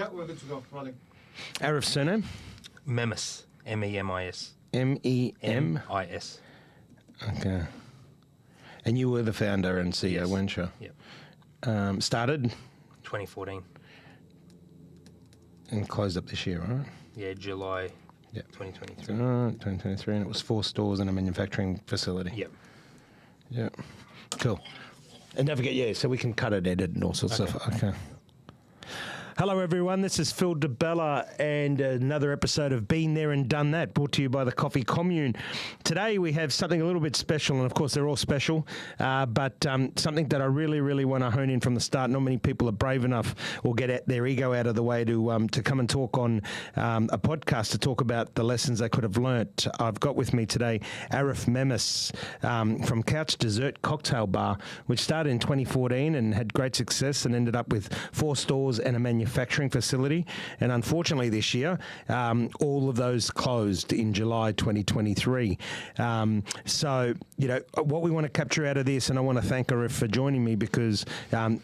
Yeah, we're good to go. Rolling. Arif surname? Memis. M-E-M-I-S. M-E-M-I-S. Okay. And you were the founder and CEO, Yes. weren't you? Yep. Started 2014. and closed up this year, right? Yeah, July Yep. 2023. 2023, and it was 4 stores and a manufacturing facility. Yep. Yeah. Cool. And don't forget, so we can cut it, edit, and all sorts of stuff. Okay. Hello, everyone. This is Phil Di Bella and another episode of Been There and Done That, brought to you by the Coffee Commune. Today, we have something a little bit special, and of course, they're all special, but something that I really, really want to hone in from the start. Not many people are brave enough or get their ego out of the way to come and talk on a podcast to talk about the lessons they could have learnt. I've got with me today Arif Mis from Couch Dessert Cocktail Bar, which started in 2014 and had great success and ended up with 4 stores and a manufacturing facility, and unfortunately this year all of those closed in July 2023. So what we want to capture out of this, and I want to thank Arif for joining me, because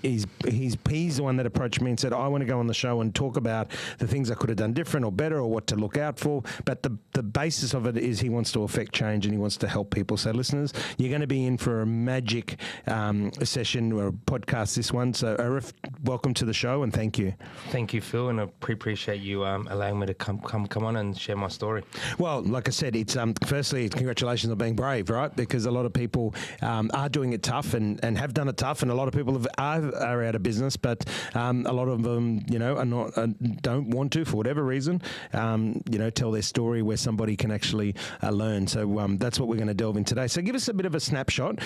he's the one that approached me and said, I want to go on the show and talk about the things I could have done different or better or what to look out for, but the basis of it is he wants to affect change and he wants to help people. So listeners, you're going to be in for a magic session or podcast, this one. So Arif, welcome to the show and thank you. Thank you, Phil, and I appreciate you allowing me to come on and share my story. Well, like I said, it's firstly, congratulations on being brave, right? Because a lot of people are doing it tough and have done it tough, and a lot of people are out of business, but a lot of them, are not don't want to, for whatever reason, tell their story where somebody can actually learn. So that's what we're going to delve in today. So give us a bit of a snapshot.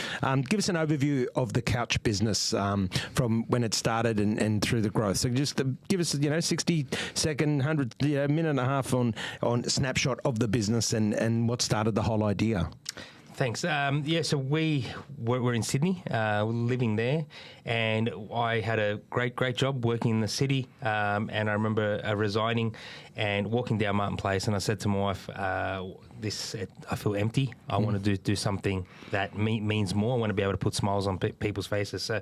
Give us an overview of the couch business from when it started and through the growth. So just give us 60-second, minute and a half on snapshot of the business and what started the whole idea. Thanks. So we're in Sydney, living there, and I had a great job working in the city, and I remember resigning and walking down Martin Place, and I said to my wife, I feel empty. I want to do something that means more. I want to be able to put smiles on people's faces. So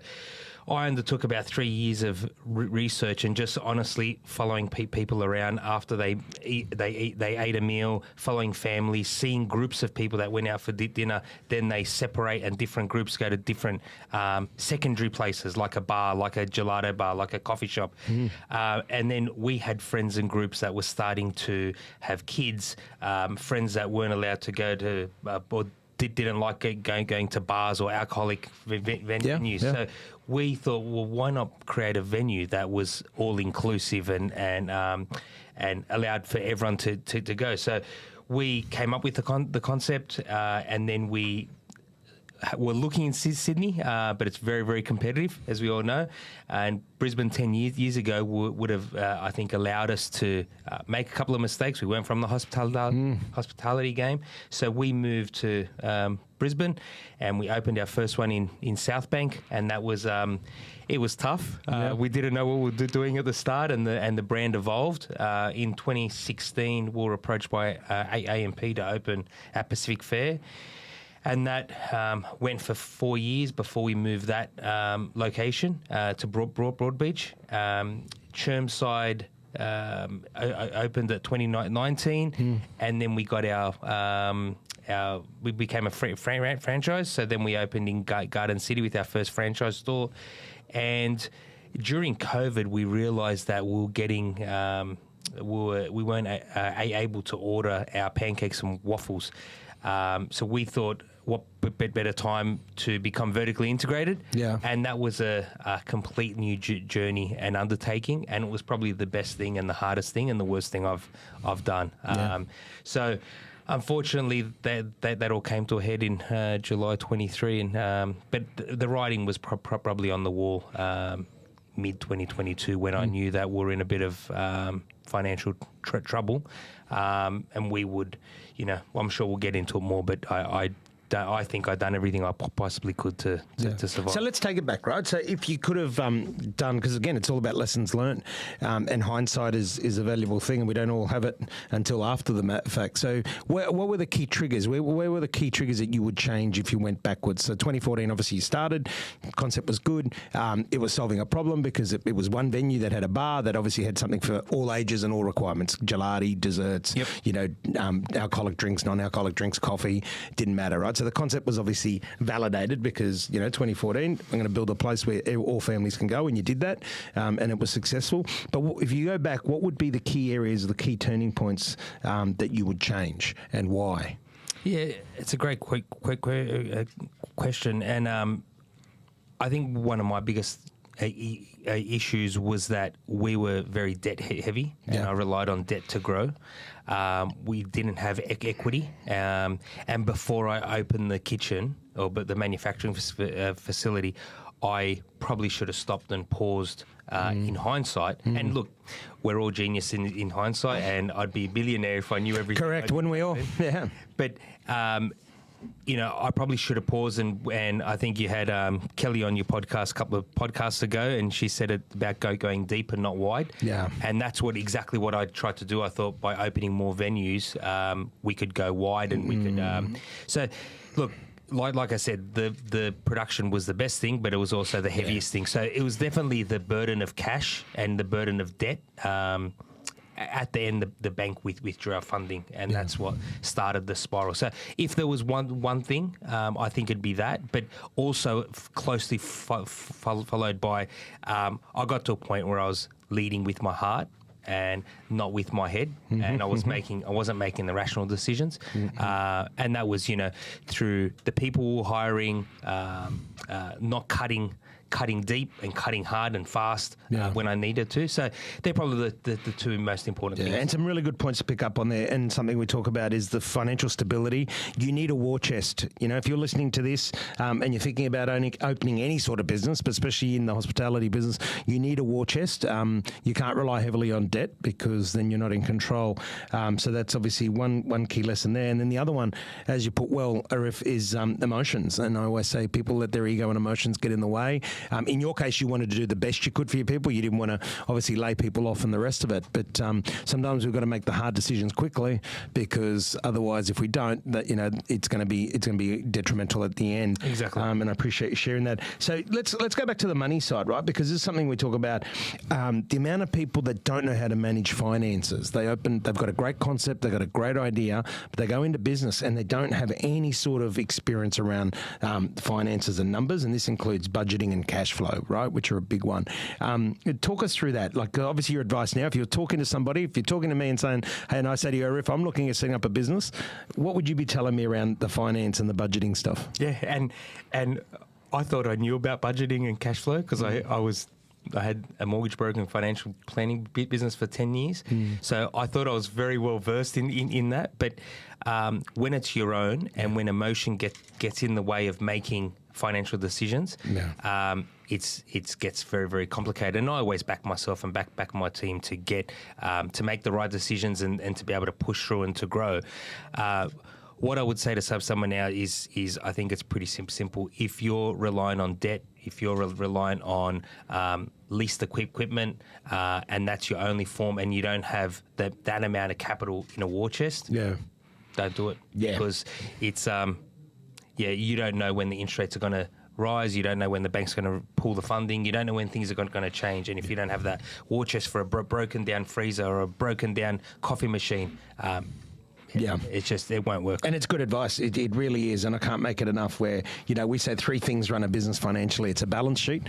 I undertook about 3 years of research and just honestly following people around after they ate a meal, following families, seeing groups of people that went out for dinner. Then they separate and different groups go to different secondary places, like a bar, like a gelato bar, like a coffee shop. And then we had friends and groups that were starting to have kids, friends that weren't allowed to go to or didn't like going to bars or alcoholic venues. Yeah. So we thought, well, why not create a venue that was all inclusive and allowed for everyone to go? So we came up with the concept, and then we were looking in Sydney, but it's very, very competitive, as we all know. And Brisbane 10 years ago would have, I think, allowed us to make a couple of mistakes. We weren't from the hospitality game. So we moved to Brisbane, and we opened our first one in South Bank, and that was it was tough. We didn't know what we were doing at the start, and the brand evolved. In 2016, we were approached by AMP to open at Pacific Fair. And that went for 4 years before we moved that location to Broadbeach. Chermside opened at 2019, and then we got we became a franchise. So then we opened in Garden City with our first franchise store. And during COVID, we realised that we were getting we weren't able to order our pancakes and waffles. So we thought, what better time to become vertically integrated? Yeah. And that was a complete new journey and undertaking, and it was probably the best thing and the hardest thing and the worst thing I've done. So unfortunately, that all came to a head in July 23, and but the writing was probably on the wall mid 2022 when I knew that we're in a bit of financial trouble, and we would, I'm sure we'll get into it more, but I I think I've done everything I possibly could to survive. So let's take it back, right? So if you could have done, because again, it's all about lessons learned, and hindsight is a valuable thing, and we don't all have it until after the fact. So what were the key triggers? Where were the key triggers that you would change if you went backwards? So 2014, obviously you started, concept was good. It was solving a problem because it was one venue that had a bar that obviously had something for all ages and all requirements, gelati, desserts, alcoholic drinks, non-alcoholic drinks, coffee, didn't matter, right? So the concept was obviously validated because, 2014, I'm going to build a place where all families can go, and you did that, and it was successful. But if you go back, what would be the key areas, the key turning points that you would change, and why? Yeah, it's a great quick question, and I think one of my biggest issues was that we were very debt heavy, and I relied on debt to grow. We didn't have equity, and before I opened the kitchen but the manufacturing facility, I probably should have stopped and paused in hindsight. And look, we're all genius in hindsight, and I'd be a billionaire if I knew everything. Correct, wouldn't we all? Yeah. But I probably should have paused, and I think you had Kelly on your podcast a couple of podcasts ago, and she said it about going deep and not wide. Yeah. And that's exactly what I tried to do. I thought by opening more venues, we could go wide, and we could. So, look. Like I said, the production was the best thing, but it was also the heaviest thing. So it was definitely the burden of cash and the burden of debt. At the end, the bank withdrew our funding, and that's what started the spiral. So if there was one thing, I think it'd be that, but also closely followed by, I got to a point where I was leading with my heart and not with my head, and I wasn't making the rational decisions, and that was through the people we were hiring, not cutting deep and cutting hard and fast when I needed to. So they're probably the two most important things. And some really good points to pick up on there. And something we talk about is the financial stability. You need a war chest. If you're listening to this and you're thinking about opening any sort of business, but especially in the hospitality business, you need a war chest. You can't rely heavily on debt because then you're not in control. So that's obviously one key lesson there. And then the other one, as you put well, Arif, is emotions. And I always say people let their ego and emotions get in the way. In your case, you wanted to do the best you could for your people. You didn't want to obviously lay people off and the rest of it. But sometimes we've got to make the hard decisions quickly because otherwise, if we don't, it's going to be detrimental at the end. Exactly. And I appreciate you sharing that. So let's go back to the money side, right? Because this is something we talk about. The amount of people that don't know how to manage finances. They've got a great concept, they've got a great idea, but they go into business and they don't have any sort of experience around finances and numbers, and this includes budgeting and cash flow, right, which are a big one. Talk us through that. Like, obviously, your advice now, if you're talking to somebody, if you're talking to me and saying, hey, and I say to you, Arif, I'm looking at setting up a business, what would you be telling me around the finance and the budgeting stuff? Yeah, and I thought I knew about budgeting and cash flow because I had a mortgage broker and financial planning business for 10 years. So I thought I was very well versed in that. But when it's your own and when emotion gets in the way of making financial decisions, it gets very, very complicated. And I always back myself and back my team to get to make the right decisions and to be able to push through and to grow. What I would say to someone now is I think it's pretty simple. If you're relying on debt, if you're relying on leased equipment, and that's your only form, and you don't have that amount of capital in a war chest, don't do it. Yeah. Because it's you don't know when the interest rates are going to rise. You don't know when the bank's going to pull the funding. You don't know when things are going to change. And if you don't have that war chest for a broken down freezer or a broken down coffee machine, it won't work. And it's good advice. It really is. And I can't make it enough where, we say three things run a business financially. It's a balance sheet.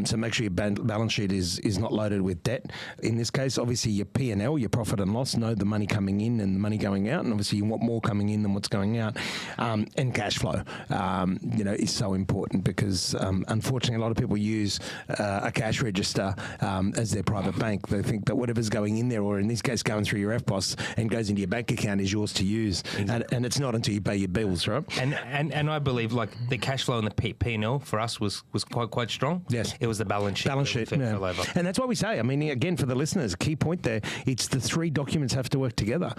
So make sure your balance sheet is not loaded with debt. In this case, obviously your P&L, your profit and loss, know the money coming in and the money going out. And obviously you want more coming in than what's going out. And cash flow, is so important because unfortunately a lot of people use a cash register as their private bank. They think that whatever's going in there, or in this case going through your FPOS and goes into your bank account, is yours forced to use, and it's not until you pay your bills, right? And I believe like the cash flow and the P&L for us was quite strong. Yes, it was the balance sheet. Fell over. And that's what we say. I mean, again, for the listeners, key point there, it's the three documents have to work together.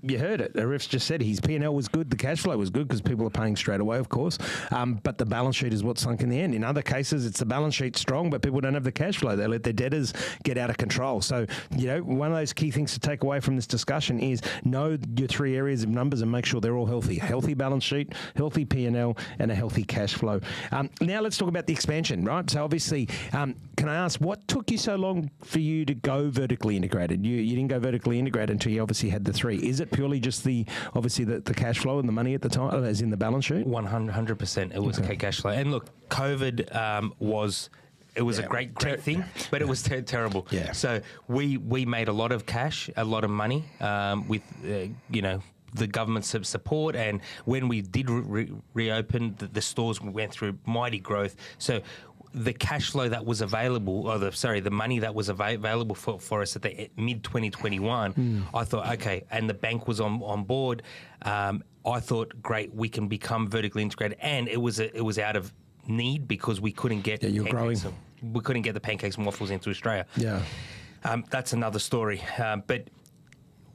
You heard it. Arif's just said his P&L was good, the cash flow was good because people are paying straight away, of course. But the balance sheet is what sunk in the end. In other cases, it's the balance sheet strong, but people don't have the cash flow. They let their debtors get out of control. So, one of those key things to take away from this discussion is know your three areas of numbers and make sure they're all healthy. Healthy balance sheet, healthy P&L, and a healthy cash flow. Now let's talk about the expansion, right? So obviously, can I ask, what took you so long for you to go vertically integrated? You didn't go vertically integrated until you obviously had the three. Is it purely just the cash flow and the money at the time, as in the balance sheet? 100%. It was cash flow. And look, COVID was... It was a great thing, but it was terrible. Yeah. So we made a lot of cash, a lot of money with the government's support, and when we did reopen, the stores went through mighty growth. So the cash flow that was available, the money that was available for us at the mid 2021, I thought, okay, and the bank was on board. I thought, great, we can become vertically integrated, and it was out of need because we couldn't get you're growing. We couldn't get the pancakes and waffles into Australia. Yeah, that's another story. But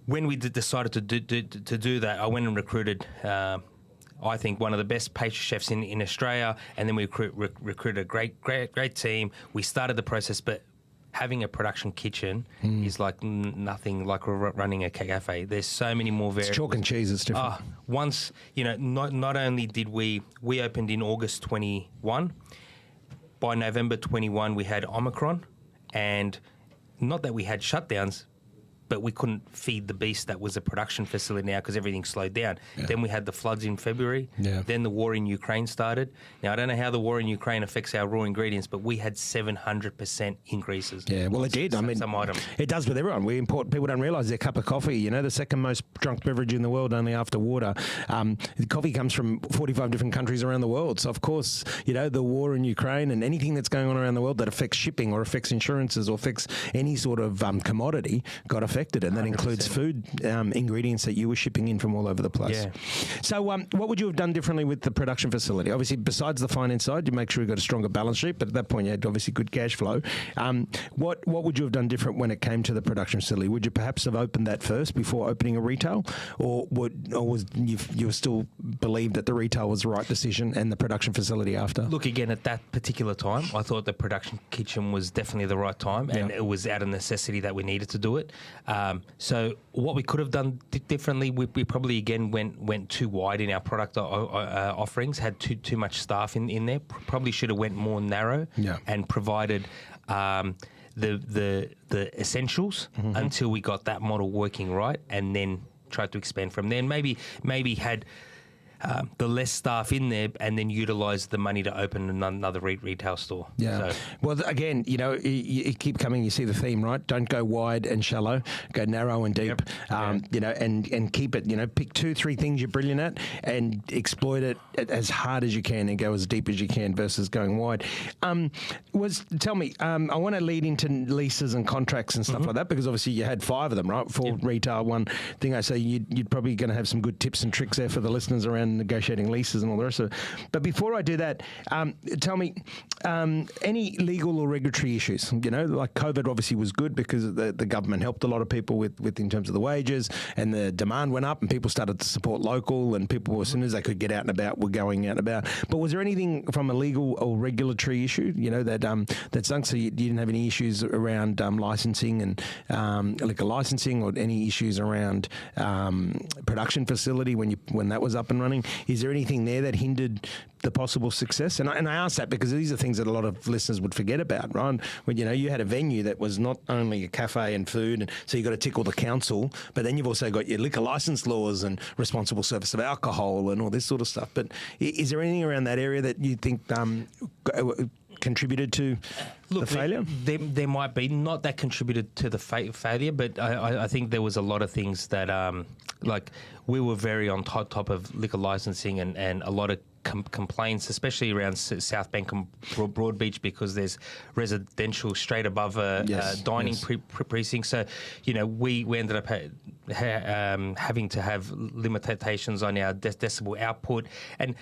when we decided to do that, I went and recruited. I think one of the best pastry chefs in Australia, and then we recruited a great team. We started the process, but having a production kitchen is like nothing like running a cafe. There's so many more variables. It's chalk and cheese. It's different. Once, not only did we opened in August 21, by November 21 we had Omicron, and not that we had shutdowns, but we couldn't feed the beast that was a production facility now because everything slowed down. Yeah. Then we had the floods in February. Yeah. Then the war in Ukraine started. Now, I don't know how the war in Ukraine affects our raw ingredients, but we had 700% increases. Yeah, well, it did. Some items. It does with everyone. We import, people don't realise their cup of coffee, the second most drunk beverage in the world only after water. Coffee comes from 45 different countries around the world. So, of course, the war in Ukraine and anything that's going on around the world that affects shipping or affects insurances or affects any sort of commodity got affected. And that 100%. Includes food ingredients that you were shipping in from all over the place. Yeah. So what would you have done differently with the production facility? Obviously, besides the finance side, you make sure you got a stronger balance sheet, but at that point you had obviously good cash flow. What would you have done different when it came to the production facility? Would you perhaps have opened that first before opening a retail, or was you still believed that the retail was the right decision and the production facility after? Look, again, at that particular time, I thought the production kitchen was definitely the right time, and it was out of necessity that we needed to do it. So what we could have done differently, we probably again went too wide in our product offerings, had too much staff in there. Probably should have went more narrow and provided the essentials until we got that model working right, and then tried to expand from there. And maybe had the less staff in there, and then utilise the money to open another retail store. Yeah. So. Well, again, you keep coming. You see the theme, right? Don't go wide and shallow. Go narrow and deep. Yep. And keep it. Pick 2-3 things you're brilliant at and exploit it as hard as you can and go as deep as you can versus going wide. Tell me. I want to lead into leases and contracts and stuff like that, because obviously you had 5 of them, right? 4 retail, 1 thing. I say you'd probably going to have some good tips and tricks there for the listeners around negotiating leases and all the rest of it. But before I do that, tell me, any legal or regulatory issues? Like COVID obviously was good because the government helped a lot of people with in terms of the wages, and the demand went up and people started to support local, and people, as soon as they could get out and about, were going out and about. But was there anything from a legal or regulatory issue, that sunk, so you didn't have any issues around licensing and liquor licensing, or any issues around production facility when that was up and running? Is there anything there that hindered the possible success? And I ask that because these are things that a lot of listeners would forget about, right? When you had a venue that was not only a cafe and food, and so you got to tick all the council, but then you've also got your liquor license laws and responsible service of alcohol and all this sort of stuff. But is there anything around that area that you think contributed to the failure? There might be, not that contributed to the failure, but I think there was a lot of things that like we were very on top of liquor licensing, and a lot of complaints, especially around South Bank and Broadbeach, because there's residential straight above a dining precinct. So, we ended up having to have limitations on our decibel output. And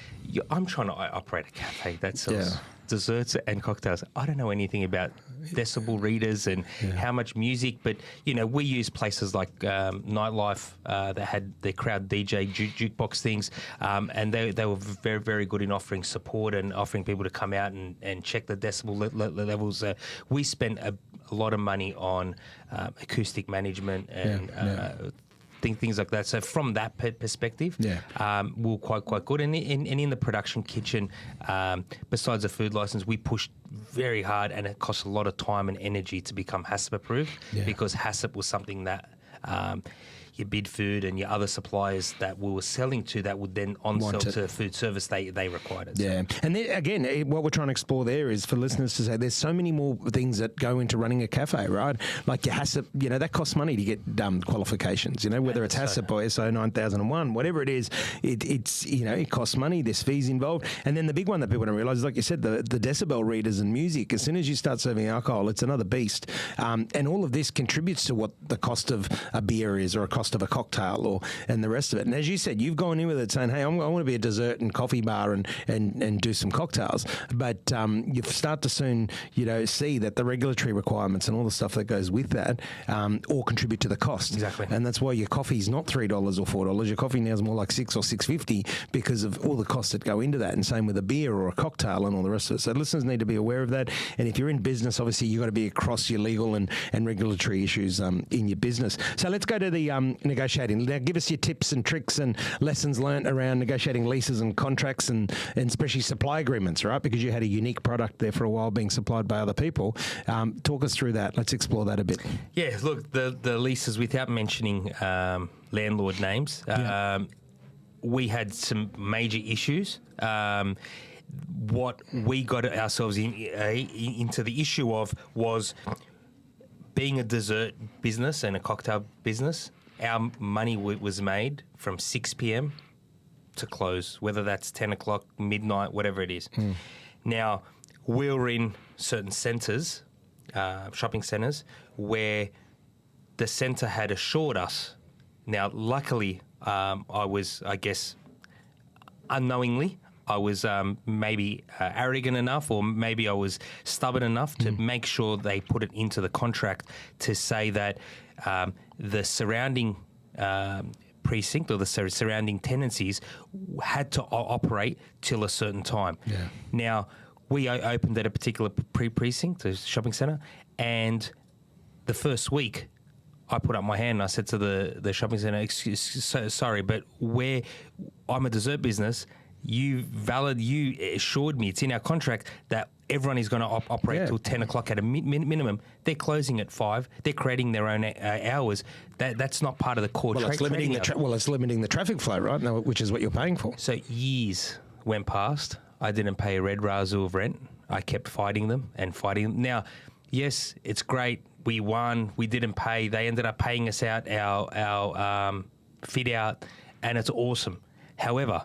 I'm trying to operate a cafe that sells desserts and cocktails. I don't know anything about decibel readers and how much music, but we use places like Nightlife that had the crowd DJ jukebox things, and they were very, very good in offering support and offering people to come out and check the decibel levels. We spent a lot of money on acoustic management and things like that. So from that perspective, we're quite good. And in the production kitchen, besides the food license, we pushed very hard, and it cost a lot of time and energy to become HACCP approved, because HACCP was something that your bid food and your other suppliers that we were selling to that would then on-sell to food service, they required it. Yeah. And then, again, what we're trying to explore there is for listeners to say there's so many more things that go into running a cafe, right? Like your HACCP, that costs money to get qualifications, whether it's HACCP or ISO 9001, whatever it is, it costs money, there's fees involved. And then the big one that people don't realise is, like you said, the decibel readers and music. As soon as you start serving alcohol, it's another beast. And all of this contributes to what the cost of a beer is, or a cost of a cocktail, and the rest of it. And as you said, you've gone in with it saying, hey, I want to be a dessert and coffee bar and do some cocktails. But you start to soon, see that the regulatory requirements and all the stuff that goes with that all contribute to the cost. Exactly. And that's why your coffee's not $3 or $4. Your coffee now is more like $6 or $6.50 because of all the costs that go into that. And same with a beer or a cocktail and all the rest of it. So listeners need to be aware of that. And if you're in business, obviously you've got to be across your legal and regulatory issues in your business. So let's go to the negotiating. Now, give us your tips and tricks and lessons learnt around negotiating leases and contracts and especially supply agreements, right? Because you had a unique product there for a while being supplied by other people. Talk us through that. Let's explore that a bit. Yeah, look, the leases, without mentioning landlord names, we had some major issues. What we got ourselves into the issue of was being a dessert business and a cocktail business. Our money was made from 6 p.m. to close, whether that's 10 o'clock, midnight, whatever it is. Now, we were in certain centres, shopping centres, where the centre had assured us. Now, luckily, I was, I guess, unknowingly, I was maybe arrogant enough, or maybe I was stubborn enough to make sure they put it into the contract to say that the surrounding precinct or the surrounding tenancies had to operate till a certain time. Yeah. Now, we opened at a particular precinct, a shopping centre, and the first week I put up my hand and I said to the shopping centre, sorry, but I'm a dessert business. You assured me, it's in our contract, that everyone is going to operate till 10 o'clock at a minimum. They're closing at 5. They're creating their own hours. That's not part of the core it's limiting it's limiting the traffic flow, right? No, which is what you're paying for. So years went past. I didn't pay a red razoo of rent. I kept fighting them. Now, yes, it's great. We won. We didn't pay. They ended up paying us out our fit out, and it's awesome. However,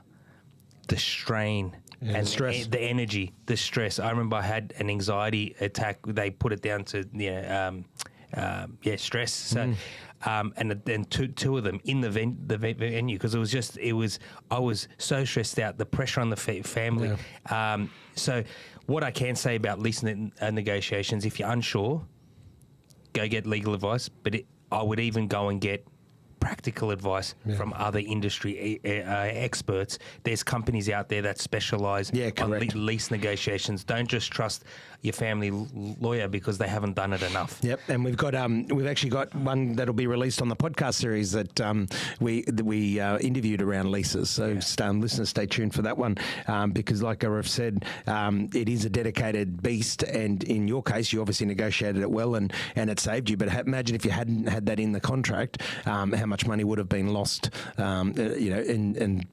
the strain and stress, the energy, the stress. I remember I had an anxiety attack. They put it down to stress. So, and then two of them in the venue, because I was so stressed out. The pressure on the family. Yeah. So, what I can say about lease negotiations, if you're unsure, go get legal advice. But I would even go and get practical advice from other industry experts. There's companies out there that specialise on lease negotiations. Don't just trust your family lawyer because they haven't done it enough. Yep, and we've actually got one that'll be released on the podcast series that we interviewed around leases. So listeners, stay tuned for that one because, like Arif said, it is a dedicated beast. And in your case, you obviously negotiated it well, and it saved you. But imagine if you hadn't had that in the contract, how much money would have been lost, and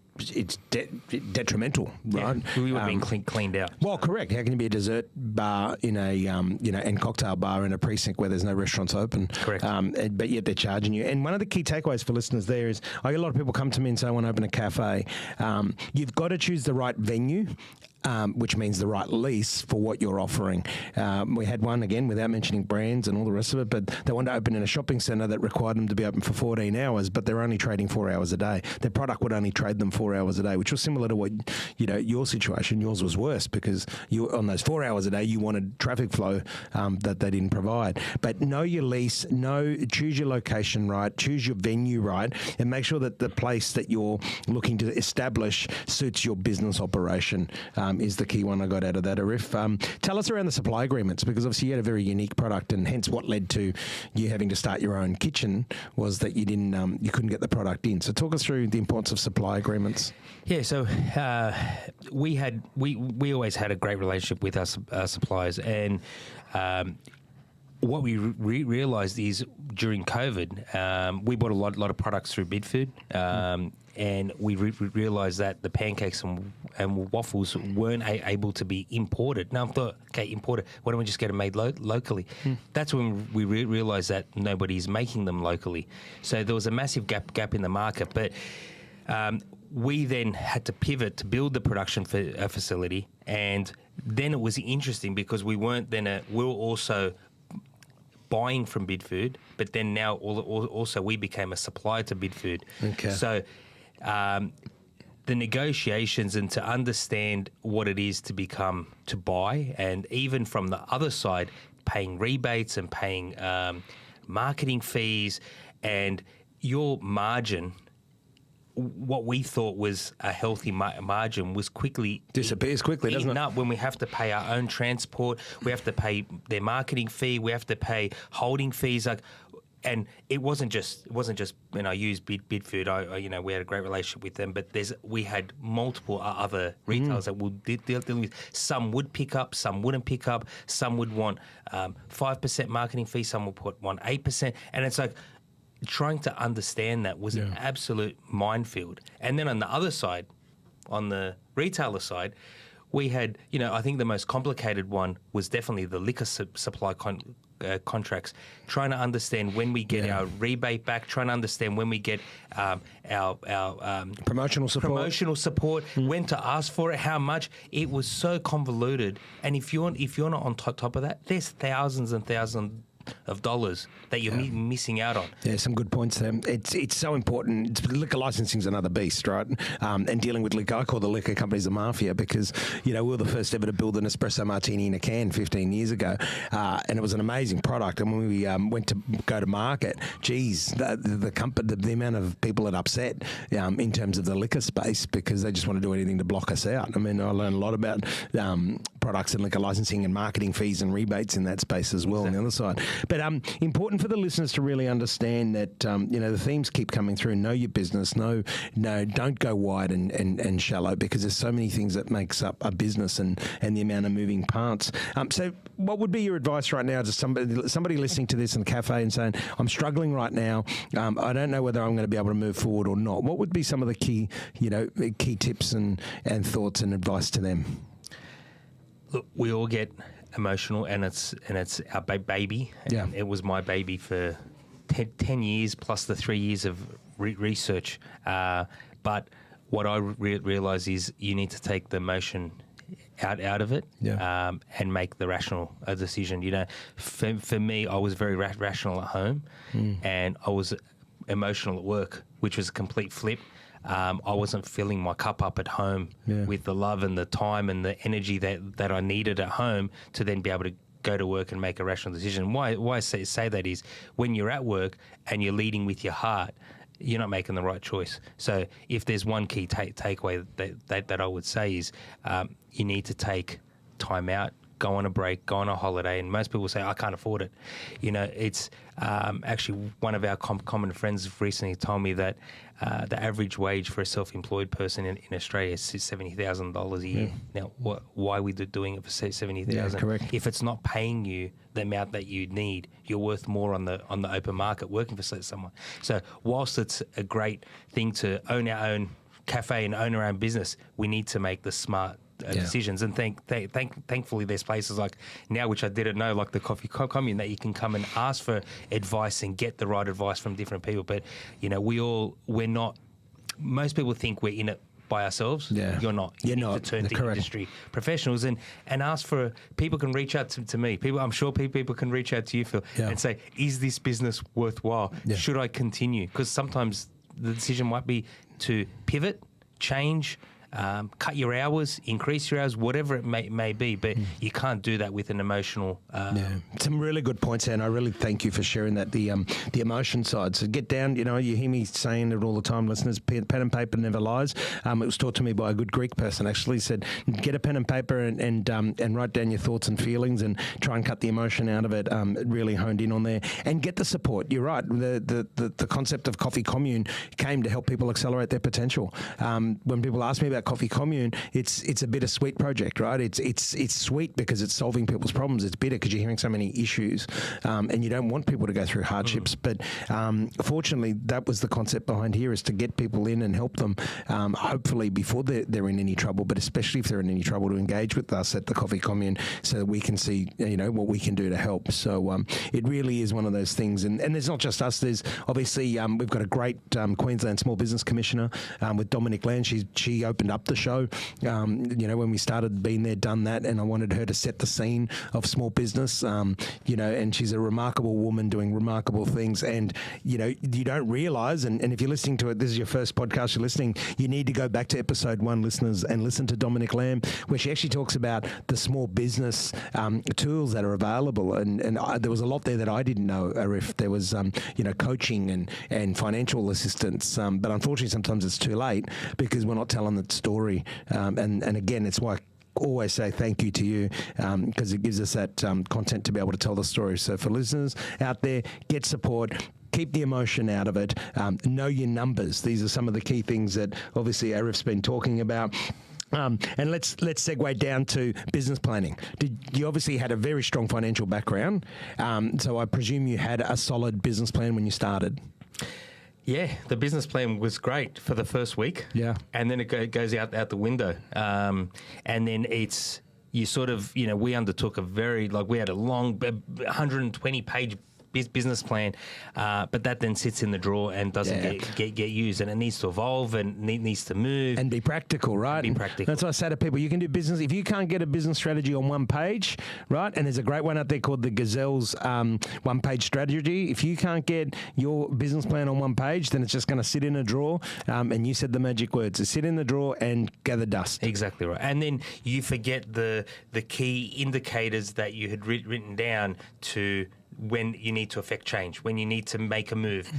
detrimental, right? Yeah, we would have been cleaned out. Well, correct. How can you be a dessert bar in a and cocktail bar in a precinct where there's no restaurants open? Correct. But yet they're charging you. And one of the key takeaways for listeners there is, I get a lot of people come to me and say, I want to open a cafe. You've got to choose the right venue. Which means the right lease for what you're offering. We had one, again, without mentioning brands and all the rest of it, but they wanted to open in a shopping centre that required them to be open for 14 hours, but they're only trading 4 hours a day. Their product would only trade them 4 hours a day, which was similar to what, your situation. Yours was worse because you, on those 4 hours a day, you wanted traffic flow that they didn't provide. But know your lease, choose your location right, choose your venue right, and make sure that the place that you're looking to establish suits your business operation. Is the key one I got out of that, Arif. Tell us around the supply agreements, because obviously you had a very unique product, and hence what led to you having to start your own kitchen was that you couldn't get the product in. So talk us through the importance of supply agreements. Yeah, so we always had a great relationship with our suppliers, and what we realised is during COVID, we bought a lot of products through Bidfood, and we realised that the pancakes and waffles weren't able to be imported. Now I thought, okay, imported, why don't we just get them made locally? That's when we realised that nobody's making them locally. So there was a massive gap in the market, but we then had to pivot to build the production facility, and then it was interesting because we were also buying from Bidfood, but then now also we became a supplier to Bidfood. Okay. So the negotiations and to understand what it is to buy, and even from the other side, paying rebates and paying marketing fees, and your margin, what we thought was a healthy margin was quickly disappears quickly, doesn't it? Up when we have to pay our own transport, we have to pay their marketing fee, we have to pay holding fees, and it wasn't just when I used Bidfood. We had a great relationship with them, but we had multiple other retailers that would deal with. Some would pick up, some wouldn't pick up. Some would want 5% marketing fee, some would want 8%, and it's like, trying to understand that was an absolute minefield. And then on the other side, on the retailer side, we had, I think the most complicated one was definitely the liquor supply contracts, trying to understand when we get our rebate back, trying to understand when we get our promotional support, when to ask for it, how much. It was so convoluted. And if you're not on top of that, there's thousands and thousands of dollars that you're missing out on. Yeah, some good points there. It's so important. Liquor licensing is another beast, right? And dealing with liquor, I call the liquor companies a mafia because, we were the first ever to build an espresso martini in a can 15 years ago. And it was an amazing product. And when we went to go to market, geez, the amount of people that upset in terms of the liquor space because they just want to do anything to block us out. I mean, I learned a lot about products and liquor licensing and marketing fees and rebates in that space as well on the other side. But important for the listeners to really understand that the themes keep coming through. Know your business. No, don't go wide and shallow because there's so many things that makes up a business and the amount of moving parts. So, what would be your advice right now to somebody listening to this in the cafe and saying, "I'm struggling right now. I don't know whether I'm going to be able to move forward or not." What would be some of the key tips and thoughts and advice to them? Look, we all get emotional, and it's our baby. And it was my baby for 10 years plus the 3 years of research. But what I realise is you need to take the emotion out of it and make the rational decision. For me, I was very rational at home and I was emotional at work, which was a complete flip. I wasn't filling my cup up at home with the love and the time and the energy that I needed at home to then be able to go to work and make a rational decision. Why I say that is when you're at work and you're leading with your heart, you're not making the right choice. So if there's one key takeaway that I would say is you need to take time out, go on a break, go on a holiday, and most people say, I can't afford it. It's actually one of our common friends recently told me that the average wage for a self-employed person in Australia is $70,000 a year. Now, why are we doing it for $70,000? Yeah, correct. If it's not paying you the amount that you need, you're worth more on the open market working for someone. So whilst it's a great thing to own our own cafe and own our own business, we need to make the smart decisions. And thankfully, there's places like now, which I didn't know, like the Coffee Commune, that you can come and ask for advice and get the right advice from different people. But, you know, we're not, most people think we're in it by ourselves. Yeah. You're not. You need to turn to industry professionals and ask for, people can reach out to me. I'm sure people can reach out to you, Phil, and say, is this business worthwhile? Yeah. Should I continue? Because sometimes the decision might be to pivot, change, cut your hours, increase your hours, whatever it may be, but you can't do that with an emotional. Some really good points there, and I really thank you for sharing that. The emotion side. So get down. You know, you hear me saying it all the time, listeners. Pen and paper never lies. It was taught to me by a good Greek person. Actually, said get a pen and paper and write down your thoughts and feelings and try and cut the emotion out of it. Really honed in on there and get the support. You're right. The concept of Coffee Commune came to help people accelerate their potential. When people ask me about Coffee Commune, it's a bittersweet project, right? It's sweet because it's solving people's problems. It's bitter because you're hearing so many issues, and you don't want people to go through hardships. But fortunately, that was the concept behind here, is to get people in and help them, hopefully before they're in any trouble, but especially if they're in any trouble, to engage with us at the Coffee Commune so that we can see, you know, what we can do to help. So it really is one of those things. And there's not just us. There's obviously we've got a great Queensland Small Business Commissioner with Dominic Land. She opened up the show, you know, when we started Been There, Done That, and I wanted her to set the scene of small business, you know, and she's a remarkable woman doing remarkable things. And, you know, you don't realise, and if you're listening to it, this is your first podcast you're listening, you need to go back to episode 1, listeners, and listen to Dominic Lamb, where she actually talks about the small business tools that are available. And there was a lot there that I didn't know, Arif. There was, you know, coaching and financial assistance, but unfortunately sometimes it's too late because we're not telling the story. And again, it's why I always say thank you to you, because it gives us that content to be able to tell the story. So for listeners out there, get support. Keep the emotion out of it. Know your numbers. These are some of the key things that obviously Arif's been talking about. And let's segue down to business planning. You obviously had a very strong financial background, so I presume you had a solid business plan when you started. Yeah, the business plan was great for the first week. Yeah. And then it goes out the window. And then you sort of, you know, we undertook we had a long 120-page business plan, but that then sits in the drawer and doesn't get used, and it needs to evolve and needs to move and be practical, right? Be practical. That's what I say to people. You can do business if you can't get a business strategy on one page, right? And there's a great one out there called the Gazelle's one-page strategy. If you can't get your business plan on one page, then it's just going to sit in a drawer. And you said the magic words: sit in the drawer and gather dust. Exactly right. And then you forget the key indicators that you had written down to when you need to affect change, when you need to make a move.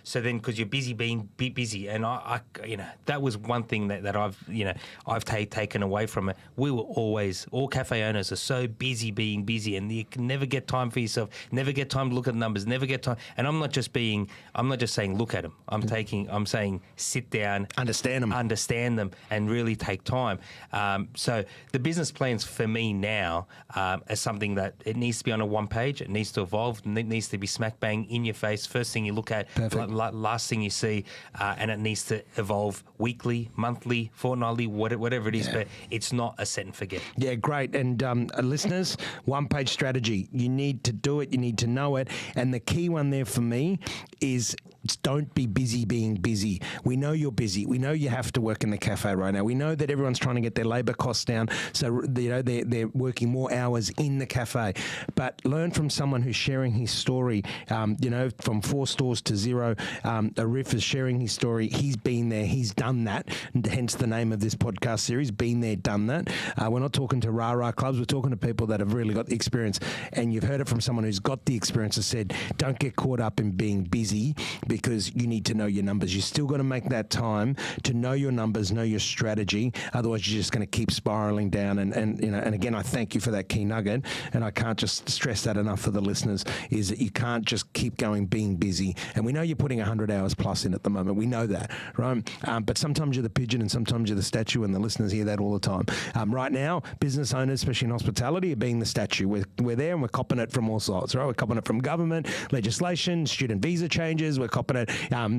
So then, because you're busy being busy, and I you know, that was one thing that I've taken away from it. We were always, all cafe owners are so busy being busy, and you can never get time for yourself, never get time to look at the numbers, never get time. And I'm not just saying look at them. I'm saying sit down, understand them, and really take time. So the business plans for me now are something that it needs to be on a one page. It needs to evolve, and it needs to be smack bang in your face. First thing you look at, last thing you see, and it needs to evolve weekly, monthly, fortnightly, whatever it is. But it's not a set and forget. Yeah, great. And listeners, one-page strategy. You need to do it. You need to know it. And the key one there for me is don't be busy being busy. We know you're busy. We know you have to work in the cafe right now. We know that everyone's trying to get their labour costs down, so you know they're working more hours in the cafe. But learn from someone who's sharing his story. You know, from 4 stores to 0. Arif is sharing his story. He's been there. He's done that. Hence the name of this podcast series: Been There, Done That. We're not talking to rah-rah clubs. We're talking to people that have really got the experience. And you've heard it from someone who's got the experience and said, don't get caught up in being busy, because you need to know your numbers. You still got to make that time to know your numbers, know your strategy. Otherwise, you're just going to keep spiraling down. And you know, and again, I thank you for that key nugget. And I can't just stress that enough for the listeners, is that you can't just keep going being busy. And we know you're putting 100 hours plus in at the moment. We know that, right? But sometimes you're the pigeon and sometimes you're the statue, and the listeners hear that all the time. Right now, business owners, especially in hospitality, are being the statue. We're there and we're copping it from all sides, right? We're copping it from government, legislation, student visa changes. We're copping it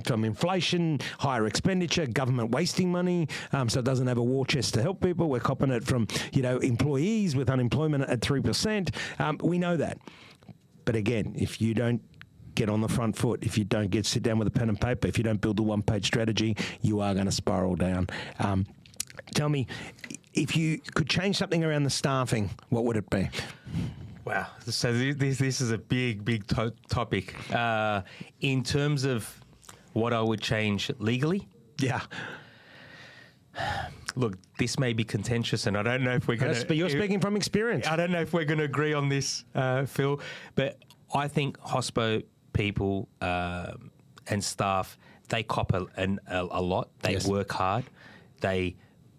from inflation, higher expenditure, government wasting money, so it doesn't have a war chest to help people. We're copping it from, employees with unemployment at 3%. We know that. But again, if you don't get on the front foot, if you don't sit down with a pen and paper, if you don't build a one-page strategy, you are going to spiral down. Tell me, if you could change something around the staffing, what would it be? Wow. So this is a big topic. In terms of what I would change legally? Yeah. Look, this may be contentious, and I don't know if we're going to... But you're speaking from experience. I don't know if we're going to agree on this, Phil, but I think hospo people and staff, they cop a lot. They work hard. They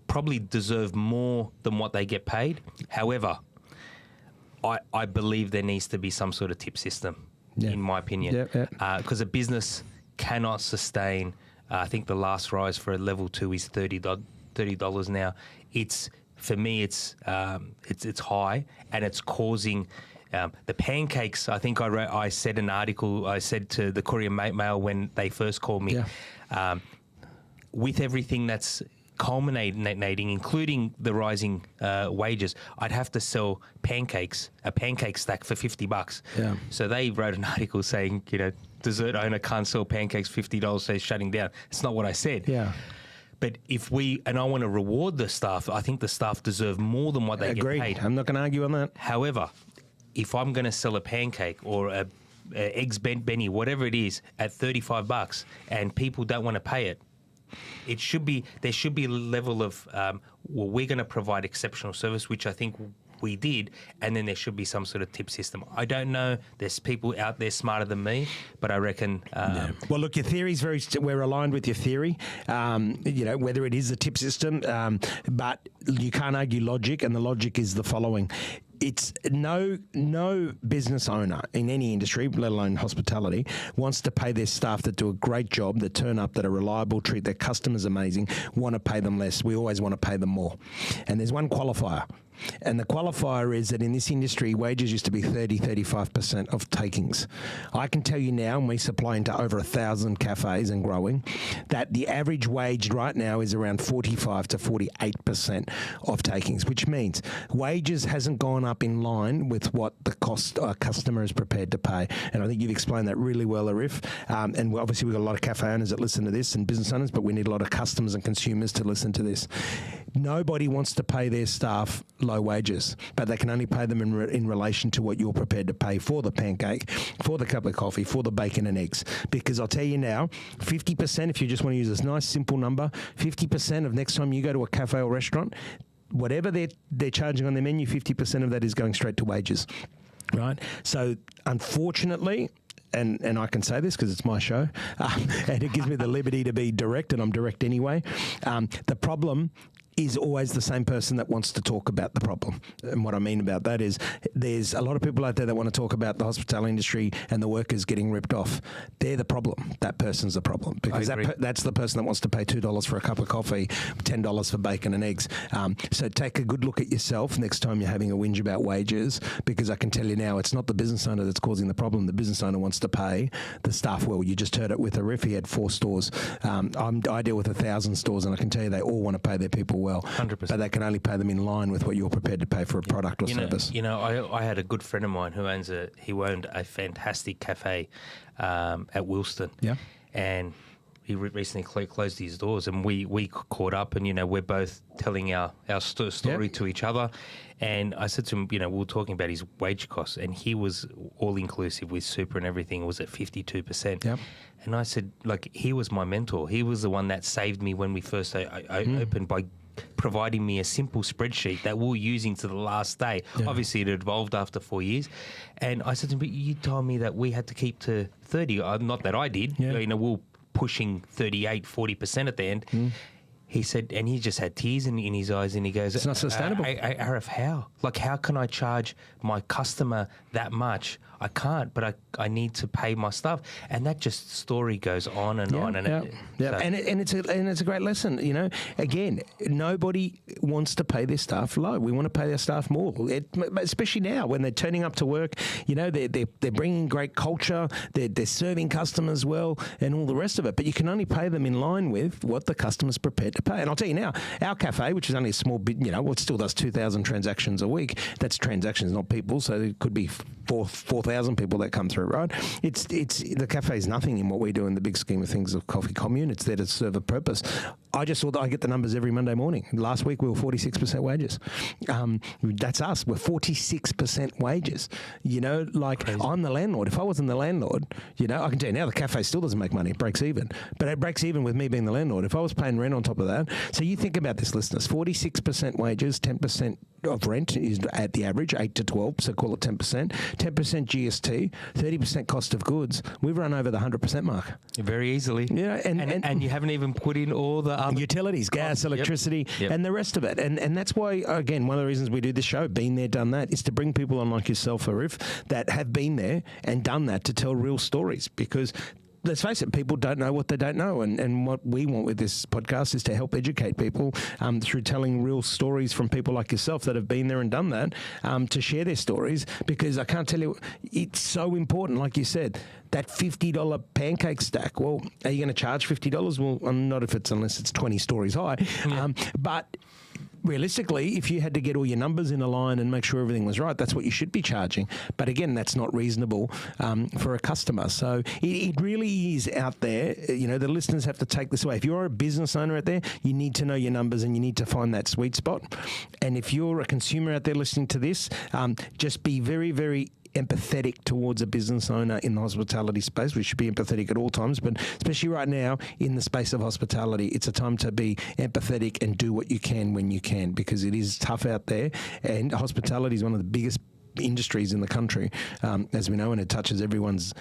probably deserve more than what they get paid. However, I believe there needs to be some sort of tip system, in my opinion, because a business cannot sustain. I think the last rise for a level 2 is $30 now. For me, it's high, and it's causing the pancakes. I think I said an article. I said to the Courier Mail when they first called me, with everything that's culminating, including the rising wages, I'd have to sell a pancake stack for $50. Yeah. So they wrote an article saying, dessert owner can't sell pancakes $50, so he's shutting down. It's not what I said. Yeah. But I want to reward the staff. I think the staff deserve more than what they get paid. I'm not going to argue on that. However, if I'm going to sell a pancake or a eggs Benny, whatever it is, at $35, and people don't want to pay it, there should be a level of we're going to provide exceptional service, which I think we did, and then there should be some sort of tip system. I don't know. There's people out there smarter than me, but I reckon... Well, look, your theory's we're aligned with your theory, whether it is a tip system, but you can't argue logic, and the logic is the following. It's no business owner in any industry, let alone hospitality, wants to pay their staff that do a great job, that turn up, that are reliable, treat their customers amazing, want to pay them less. We always want to pay them more. And there's one qualifier. And the qualifier is that in this industry, wages used to be 35% of takings. I can tell you now, and we supply into over 1,000 cafes and growing, that the average wage right now is around 45 to 48% of takings, which means wages hasn't gone up in line with what the cost a customer is prepared to pay. And I think you've explained that really well, Arif. And obviously we've got a lot of cafe owners that listen to this and business owners, but we need a lot of customers and consumers to listen to this. Nobody wants to pay their staff low wages, but they can only pay them in relation to what you're prepared to pay for the pancake, for the cup of coffee, for the bacon and eggs. Because I'll tell you now, 50%, if you just want to use this nice simple number, 50% of next time you go to a cafe or restaurant, whatever they're charging on their menu, 50% of that is going straight to wages, right? So unfortunately, and I can say this because it's my show, and it gives me the liberty to be direct, and I'm direct anyway. The problem is always the same person that wants to talk about the problem. And what I mean about that is there's a lot of people out there that want to talk about the hospitality industry and the workers getting ripped off. They're the problem. That person's the problem, because that's the person that wants to pay $2 for a cup of coffee, $10 for bacon and eggs. So take a good look at yourself next time you're having a whinge about wages, because I can tell you now, it's not the business owner that's causing the problem. The business owner wants to pay the staff well. You just heard it with Arif. He had 4 stores. I deal with 1,000 stores, and I can tell you they all want to pay their people well. 100%. But they can only pay them in line with what you're prepared to pay for a product or service. I had a good friend of mine who owned a fantastic cafe at Wilston. Yeah. And he recently closed his doors, and we caught up, and we're both telling our story to each other. And I said to him, we were talking about his wage costs, and he was all inclusive with super and everything, was at 52%. Yep. And I said, he was my mentor. He was the one that saved me when we first opened by providing me a simple spreadsheet that we were using to the last day. Yeah. Obviously, it evolved after 4 years. And I said to him, but you told me that we had to keep to 30. Not that I did. Yeah. We were pushing 38, 40% at the end. he said, and he just had tears in his eyes, and he goes, "It's not sustainable." Arif, how? Like, how can I charge my customer that much? I can't, but I need to pay my stuff, and that just story goes on and on. And so. And it's a great lesson. You know, again, nobody wants to pay their staff low. We want to pay their staff more, especially now when they're turning up to work. You know, they're bringing great culture. They're serving customers well, and all the rest of it. But you can only pay them in line with what the customer's prepared to pay. And I'll tell you now, our cafe, which is only a small bit, you know, it still does 2,000 transactions a week. That's transactions, not people. So it could be 4,000 people that come through, right? It's the cafe is nothing in what we do in the big scheme of things of Coffee Commune. It's there to serve a purpose. I just thought I get the numbers every Monday morning. Last week we were 46% wages. That's us. We're 46% wages. You know, like crazy. I'm the landlord. If I wasn't the landlord, you know, I can tell you now the cafe still doesn't make money. It breaks even. But it breaks even with me being the landlord. If I was paying rent on top of that. So you think about this, listeners. 46% wages, 10% of rent is at the average, 8 to 12, so call it 10%. 10% GST, 30% cost of goods. We've run over the 100% mark. Very easily. Yeah, and you haven't even put in all the other utilities, gas, electricity, and the rest of it. And that's why, again, one of the reasons we do this show, Been There, Done That, is to bring people on like yourself, Arif, that have been there and done that to tell real stories. Because let's face it, people don't know what they don't know. And what we want with this podcast is to help educate people through telling real stories from people like yourself that have been there and done that, to share their stories. Because I can't tell you, it's so important, like you said, that $50 pancake stack. Well, are you going to charge $50? Well, not unless it's 20 stories high. Yeah. But realistically, if you had to get all your numbers in a line and make sure everything was right, that's what you should be charging. But again, that's not reasonable for a customer. So it really is out there. You know, the listeners have to take this away. If you're a business owner out there, you need to know your numbers and you need to find that sweet spot. And if you're a consumer out there listening to this, just be very, very empathetic towards a business owner in the hospitality space. We should be empathetic at all times, but especially right now in the space of hospitality, it's a time to be empathetic and do what you can when you can, because it is tough out there, and hospitality is one of the biggest industries in the country, as we know, and it touches everyone's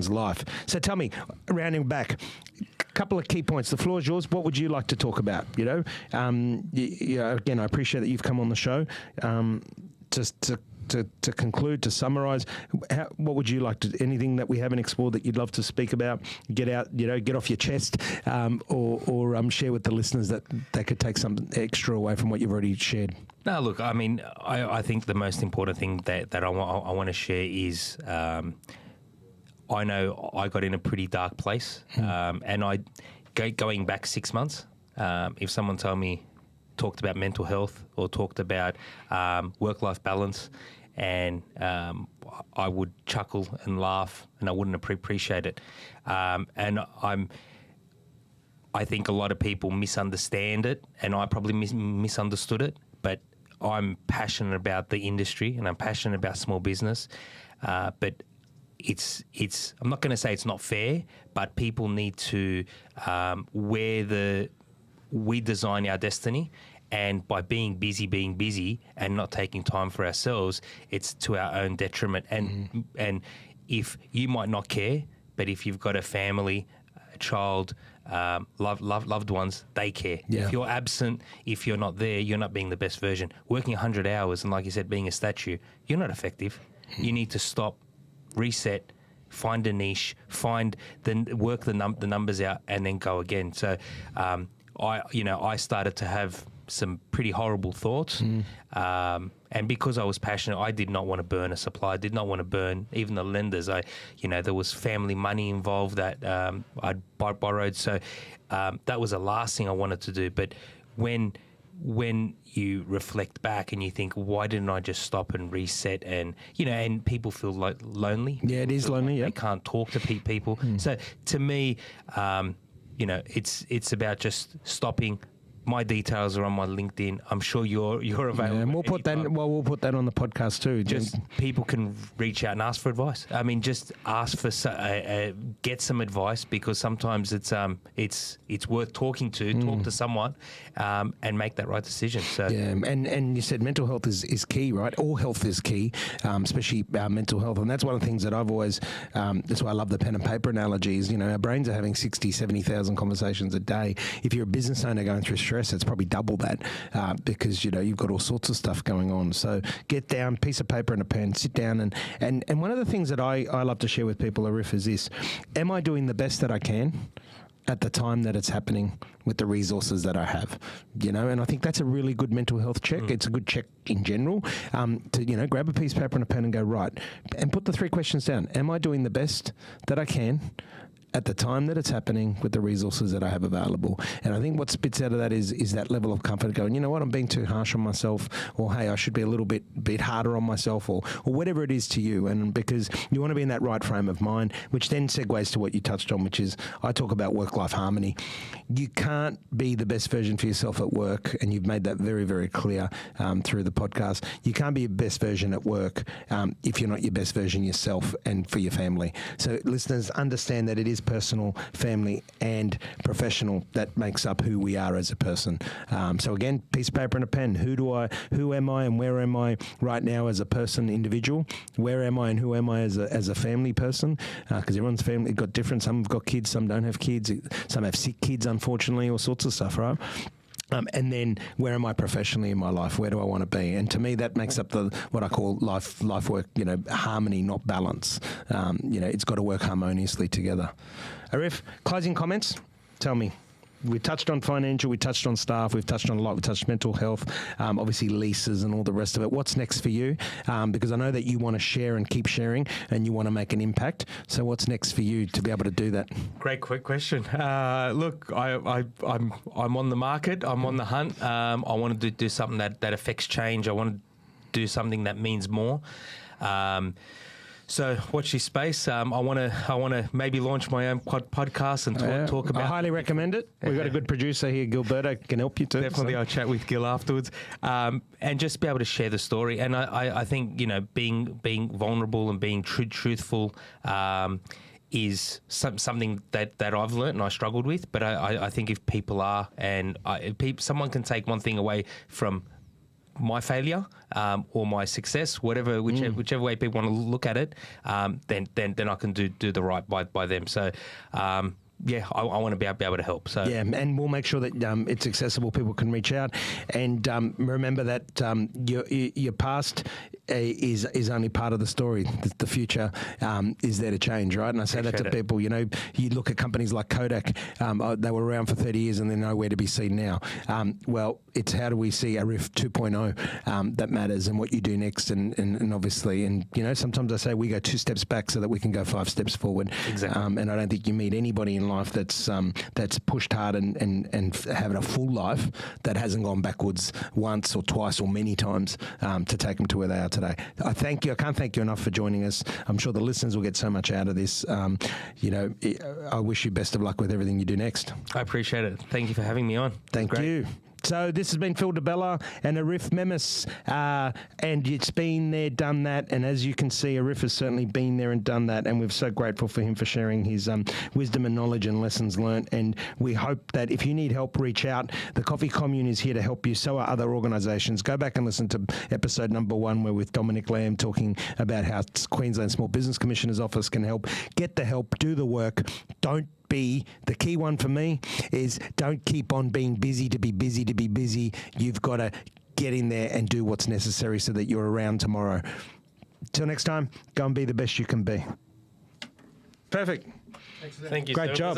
life. So tell me, rounding back, a couple of key points. The floor is yours. What would you like to talk about? You know, again, I appreciate that you've come on the show. Just to conclude, to summarise, what would you like to? Anything that we haven't explored that you'd love to speak about? Get out, you know, get off your chest, or share with the listeners that they could take something extra away from what you've already shared. No, look, I mean, I think the most important thing that I want to share is, I know I got in a pretty dark place, and going back 6 months, if someone talked about mental health or talked about work-life balance, and I would chuckle and laugh, and I wouldn't appreciate it. And I think a lot of people misunderstand it, and I probably misunderstood it. But I'm passionate about the industry, and I'm passionate about small business. But it's I'm not going to say it's not fair, but people need to we design our destiny. And by being busy and not taking time for ourselves, it's to our own detriment. And if you might not care, but if you've got a family, a child, loved ones, they care. Yeah. If you're absent, if you're not there, you're not being the best version. Working 100 hours and, like you said, being a statue, you're not effective. You need to stop, reset, find a niche, work the numbers out, and then go again. So I started to have some pretty horrible thoughts. And because I was passionate, I did not want to burn a supplier, did not want to burn even the lenders. There was family money involved that I'd borrowed. So that was the last thing I wanted to do. But when you reflect back and you think, why didn't I just stop and reset? And, and people feel like lonely. Yeah, it is lonely, yeah. They can't talk to people. So to me, it's about just stopping. My details are on my LinkedIn. I'm sure you're available. Yeah, and we'll put that on the podcast too. Just people can reach out and ask for advice. I mean, just ask for get some advice, because sometimes it's worth talking to. Talk to someone, and make that right decision. So yeah, and you said mental health is key, right? All health is key, especially mental health, and that's one of the things that I've always. That's why I love the pen and paper analogies. Our brains are having 60,000, 70,000 conversations a day. If you're a business owner going through stress, stress, it's probably double that because, you've got all sorts of stuff going on. So get down, piece of paper and a pen, sit down. And one of the things that I love to share with people, Arif, is this. Am I doing the best that I can at the time that it's happening with the resources that I have, and I think that's a really good mental health check. It's a good check in general to, grab a piece of paper and a pen and go, right, and put the 3 questions down. Am I doing the best that I can at the time that it's happening with the resources that I have available? And I think what spits out of that is that level of comfort going, you know what, I'm being too harsh on myself, or hey, I should be a little bit harder on myself, or whatever it is to you. And because you want to be in that right frame of mind, which then segues to what you touched on, which is I talk about work-life harmony. You can't be the best version for yourself at work, and you've made that very, very clear through the podcast. You can't be your best version at work if you're not your best version yourself and for your family. So listeners, understand that it is personal, family, and professional that makes up who we are as a person. So again, piece of paper and a pen. Who am I, and where am I right now as a person, individual? Where am I, and who am I as a family person? Because everyone's family got different. Some have got kids, some don't have kids, some have sick kids, unfortunately, all sorts of stuff, right? And then where am I professionally in my life? Where do I want to be? And to me, that makes up what I call life work, harmony, not balance. It's got to work harmoniously together. Arif, closing comments? Tell me. We touched on financial, we touched on staff, we've touched on a lot, we touched mental health, obviously leases and all the rest of it. What's next for you? Because I know that you want to share and keep sharing and you want to make an impact. So what's next for you to be able to do that? Great quick question. Look, I'm on the market, I'm on the hunt. I want to do something that affects change. I want to do something that means more. So watch this space. I want to maybe launch my own podcast and talk about. I highly recommend it. We've got a good producer here, Gilberto, can help you too. Definitely, I'll chat with Gil afterwards, and just be able to share the story. And I think being vulnerable and being truthful is something that I've learnt and I struggled with. But I think if people are, and someone can take one thing away from my failure or my success, whichever way people want to look at it, then I can do the right by them. So I want to be able to help. So yeah, and we'll make sure that it's accessible. People can reach out, and remember that your past is only part of the story. The future is there to change, right? And I say that to people. You look at companies like Kodak. They were around for 30 years and they're nowhere to be seen now. Well, it's how do we see Arif 2.0 that matters, and what you do next, and obviously, and sometimes I say we go 2 steps back so that we can go 5 steps forward. Exactly. And I don't think you meet anybody in life that's pushed hard and having a full life that hasn't gone backwards once or twice or many times to take them to where they are today. I thank you. I can't thank you enough for joining us. I'm sure the listeners will get so much out of this. I wish you best of luck with everything you do next. I appreciate it. Thank you for having me on. Thank you. So this has been Phil Di Bella and Arif Memis, and it's been there, done that, and as you can see, Arif has certainly been there and done that, and we're so grateful for him for sharing his wisdom and knowledge and lessons learnt, and we hope that if you need help, reach out. The Coffee Commune is here to help you, so are other organisations. Go back and listen to episode number 1, where with Dominic Lamb talking about how Queensland Small Business Commissioner's Office can help. Get the help, do the work, don't be the key one for me is don't keep on being busy to be busy to be busy. You've got to get in there and do what's necessary so that you're around tomorrow. Till next time, go and be the best you can be. Perfect. Thank you. Great job.